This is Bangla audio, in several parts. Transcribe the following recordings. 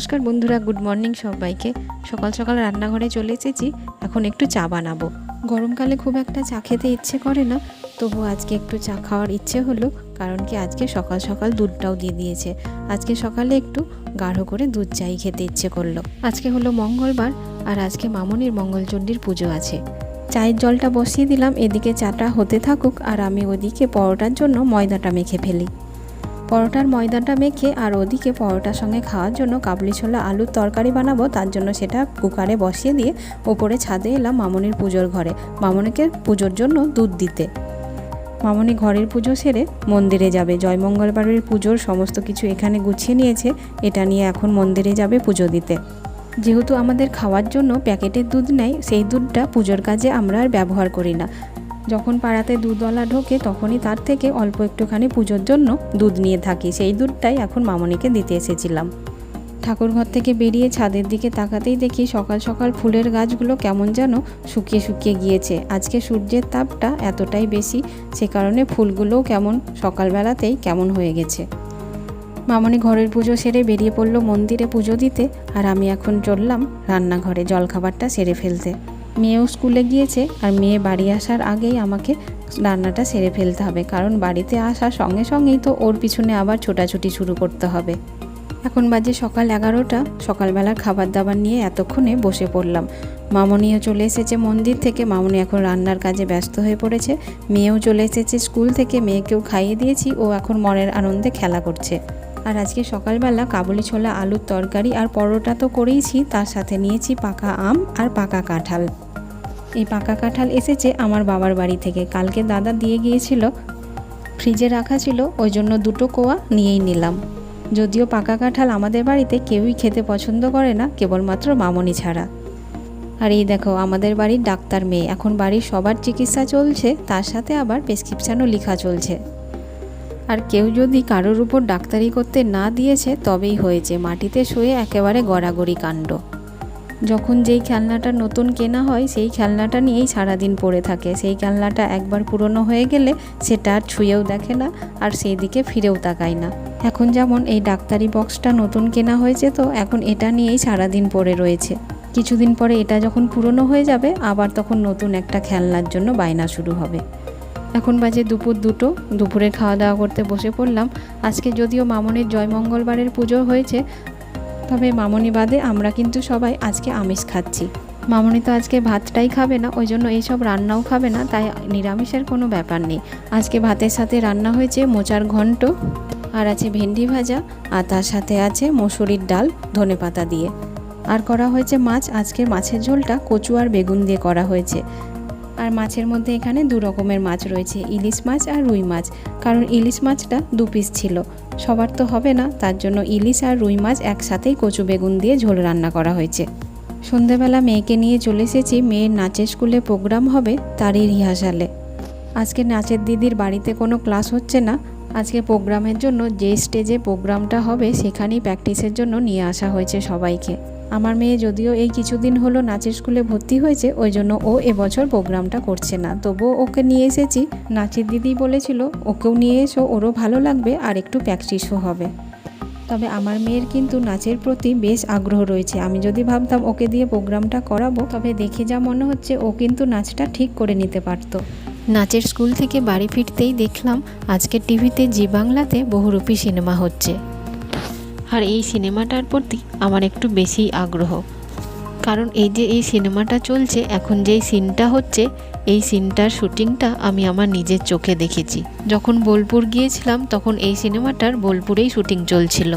নমস্কার বন্ধুরা, গুড মর্নিং সবাইকে। সকাল সকাল রান্নাঘরে চলে এসেছি। এখন একটু চা বানাবো। গরমকালে খুব একটা চা খেতে ইচ্ছে করে না, তবু আজকে একটু চা খাওয়ার ইচ্ছে হলো, কারণ কি আজকে সকাল সকাল দুধটাও দিয়ে দিয়েছে। আজকে সকালে একটু গাঢ় করে দুধ চাই খেতে ইচ্ছে করলো। আজকে হলো মঙ্গলবার, আর আজকে মামনির মঙ্গলচণ্ডীর পুজো আছে। চায়ের জলটা বসিয়ে দিলাম, এদিকে চাটা হতে থাকুক, আর আমি ওদিকে পরোটার জন্য ময়দাটা মেখে ফেলি। পরোটার ময়দাটা মেখে আর ওদিকে পরোটার সঙ্গে খাওয়ার জন্য কাবলি ছোলা আলুর তরকারি বানাবো, তার জন্য সেটা কুকারে বসিয়ে দিয়ে ওপরে ছাদে এলাম মামনির পুজোর ঘরে, মামনিকে পুজোর জন্য দুধ দিতে। মামনি ঘরের পুজো সেরে মন্দিরে যাবে। জয়মঙ্গলবারের পুজোর সমস্ত কিছু এখানে গুছিয়ে নিয়েছে, এটা নিয়ে এখন মন্দিরে যাবে পুজো দিতে। যেহেতু আমাদের খাওয়ার জন্য প্যাকেটের দুধ নেই, সেই দুধটা পুজোর কাজে আমরা আর ব্যবহার করি না। যখন পাড়াতে দুধওয়ালা ঢোকে তখনই তার থেকে অল্প একটুখানি পুজোর জন্য দুধ নিয়ে থাকি, সেই দুধটাই এখন মামনিকে দিতে এসেছিলাম। ঠাকুরঘর থেকে বেরিয়ে ছাদের দিকে তাকাতেই দেখি সকাল সকাল ফুলের গাছগুলো কেমন যেন শুকিয়ে শুকিয়ে গিয়েছে। আজকে সূর্যের তাপটা এতটাই বেশি, সে কারণে ফুলগুলোও কেমন সকালবেলাতেই কেমন হয়ে গেছে। মামনি ঘরের পুজো সেরে বেরিয়ে পড়লো মন্দিরে পুজো দিতে, আর আমি এখন চললাম রান্নাঘরে জলখাবারটা সেরে ফেলতে। মেয়েও স্কুলে গিয়েছে, আর মেয়ে বাড়ি আসার আগেই আমাকে রান্নাটা সেরে ফেলতে হবে, কারণ বাড়িতে আসার সঙ্গে সঙ্গেই তো ওর পিছনে আবার ছোটাছুটি শুরু করতে হবে। এখন বাজে সকাল 11টা। সকালবেলার খাবার দাবার নিয়ে এতক্ষণে বসে পড়লাম। মামনিও চলে এসেছে মন্দির থেকে, মামনি এখন রান্নার কাজে ব্যস্ত হয়ে পড়েছে। মেয়েও চলে এসেছে স্কুল থেকে, মেয়েকেও খাইয়ে দিয়েছি, ও এখন মনের আনন্দে খেলা করছে। আর আজকে সকালবেলা কাবুলি ছোলা আলুর তরকারি আর পরোটা তো করেইছি, তার সাথে নিয়েছি পাকা আম আর পাকা কাঁঠাল। এই পাকা কাঁঠাল এসেছে আমার বাবার বাড়ি থেকে, কালকে দাদা দিয়ে গিয়েছিল, ফ্রিজে রাখা ছিল, ওই জন্য দুটো কোয়া নিয়েই নিলাম। যদিও পাকা কাঁঠাল আমাদের বাড়িতে কেউই খেতে পছন্দ করে না, কেবলমাত্র মামনি ছাড়া। আর এই দেখো আমাদের বাড়ির ডাক্তার মেয়ে, এখন বাড়ির সবার চিকিৎসা চলছে, তার সাথে আবার প্রেসক্রিপশানও লেখা চলছে। আর কেউ যদি কারোর উপর ডাক্তারি করতে না দিয়েছে তবেই হয়েছে মাটিতে শুয়ে একেবারে গড়াগড়ি কাণ্ড। যখন যেই খেলনাটা নতুন কেনা হয় সেই খেলনাটা নিয়েই সারাদিন পড়ে থাকে। সেই খেলনাটা একবার পুরনো হয়ে গেলে সেটা আর ছুঁয়েও দেখে না, আর সেই দিকে ফিরেও তাকায় না। এখন যেমন এই ডাক্তারি বক্সটা নতুন কেনা হয়েছে, তো এখন এটা নিয়েই সারাদিন পড়ে রয়েছে। কিছুদিন পরে এটা যখন পুরনো হয়ে যাবে, আবার তখন নতুন একটা খেলনার জন্য বায়না শুরু হবে। এখন বাজে দুপুর 2টো, দুপুরে খাওয়া দাওয়া করতে বসে পড়লাম। আজকে যদিও মামনির জয়মঙ্গলবারের পুজো হয়েছে, তবে মামনি বাদে আমরা কিন্তু সবাই আজকে আমিষ খাচ্ছি। মামনি তো আজকে ভাতটাই খাবে না, ওই জন্য এইসব রান্নাও খাবে না, তাই নিরামিষের কোনো ব্যাপার নেই। আজকে ভাতের সাথে রান্না হয়েছে মোচার ঘন্ট, আর আছে ভেন্ডি ভাজা, আর তার সাথে আছে মসুরির ডাল ধনেপাতা দিয়ে, আর করা হয়েছে মাছ। আজকে মাছের ঝোলটা কচু আর বেগুন দিয়ে করা হয়েছে। আর মাছের মধ্যে এখানে 2 রকমের মাছ রয়েছে, ইলিশ মাছ আর রুই মাছ, কারণ ইলিশ মাছটা 2 পিস ছিল, সবার তো হবে না, তার জন্য ইলিশ আর রুই মাছ একসাথেই কচু বেগুন দিয়ে ঝোল রান্না করা হয়েছে। সন্ধেবেলা মেয়েকে নিয়ে চলে এসেছি, মেয়ের নাচের স্কুলে প্রোগ্রাম হবে, তারই রিহার্সালে। আজকে নাচের দিদির বাড়িতে কোনো ক্লাস হচ্ছে না, আজকে প্রোগ্রামের জন্য যে স্টেজে প্রোগ্রামটা হবে সেখানেই প্র্যাকটিসের জন্য নিয়ে আসা হয়েছে সবাইকে। আমার মেয়ে যদিও এই কিছুদিন হলো নাচের স্কুলে ভর্তি হয়েছে, ওই জন্য ও এবছর প্রোগ্রামটা করছে না, তবুও ওকে নিয়ে এসেছি। নাচের দিদি বলেছিল ওকেও নিয়ে এসো, ওরও ভালো লাগবে আর একটু প্র্যাকটিসও হবে। তবে আমার মেয়ের কিন্তু নাচের প্রতি বেশ আগ্রহ রয়েছে। আমি যদি ভাবতাম ওকে দিয়ে প্রোগ্রামটা করাবো, তবে দেখে যা মনে হচ্ছে ও কিন্তু নাচটা ঠিক করে নিতে পারত। নাচের স্কুল থেকে বাড়ি ফিরতেই দেখলাম আজকে টিভিতে জি বাংলাতে বহুরূপী সিনেমা হচ্ছে, আর এই সিনেমাটার প্রতি আমার একটু বেশি আগ্রহ, কারণ এই যে এই সিনেমাটা চলছে, এখন যেই সিনটা হচ্ছে, এই সিনটার শুটিংটা আমি আমার নিজের চোখে দেখেছি। যখন বোলপুর গিয়েছিলাম তখন এই সিনেমাটার বোলপুরেই শুটিং চলছিল,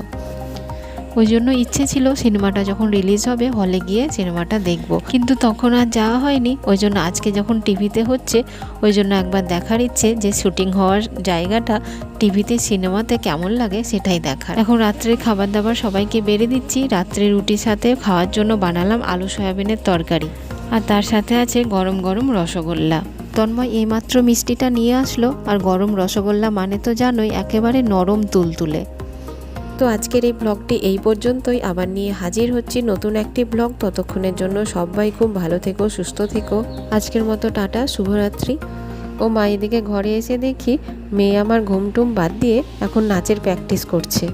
ওই জন্য ইচ্ছে ছিল সিনেমাটা যখন রিলিজ হবে হলে গিয়ে সিনেমাটা দেখব, কিন্তু তখন আর যাওয়া হয়নি। ওই জন্য আজকে যখন টিভিতে হচ্ছে, ওই জন্য একবার দেখার ইচ্ছে যে শুটিং হওয়ার জায়গাটা টিভিতে সিনেমাতে কেমন লাগে সেটাই দেখার। এখন রাত্রের খাবার দাবার সবাইকে বেড়ে দিচ্ছি। রাত্রে রুটির সাথে খাওয়ার জন্য বানালাম আলু সয়াবিনের তরকারি, আর তার সাথে আছে গরম গরম রসগোল্লা। তন্ময় এইমাত্র মিষ্টিটা নিয়ে আসলো, আর গরম রসগোল্লা মানে তো জানোই একেবারে নরম তুলতুলে। তো আজকের এই ব্লগটি এই পর্যন্তই, আবার নিয়ে হাজির হচ্ছি নতুন একটি ব্লগ। ততক্ষণের জন্য সবাই খুব ভালো থেকো, সুস্থ থেকো। আজকের মতো টাটা, শুভরাত্রি। ও মা, এদিকে ঘরে এসে দেখি মেয়ে আমার ঘুমটুম বাদ দিয়ে এখন নাচের প্র্যাকটিস করছে।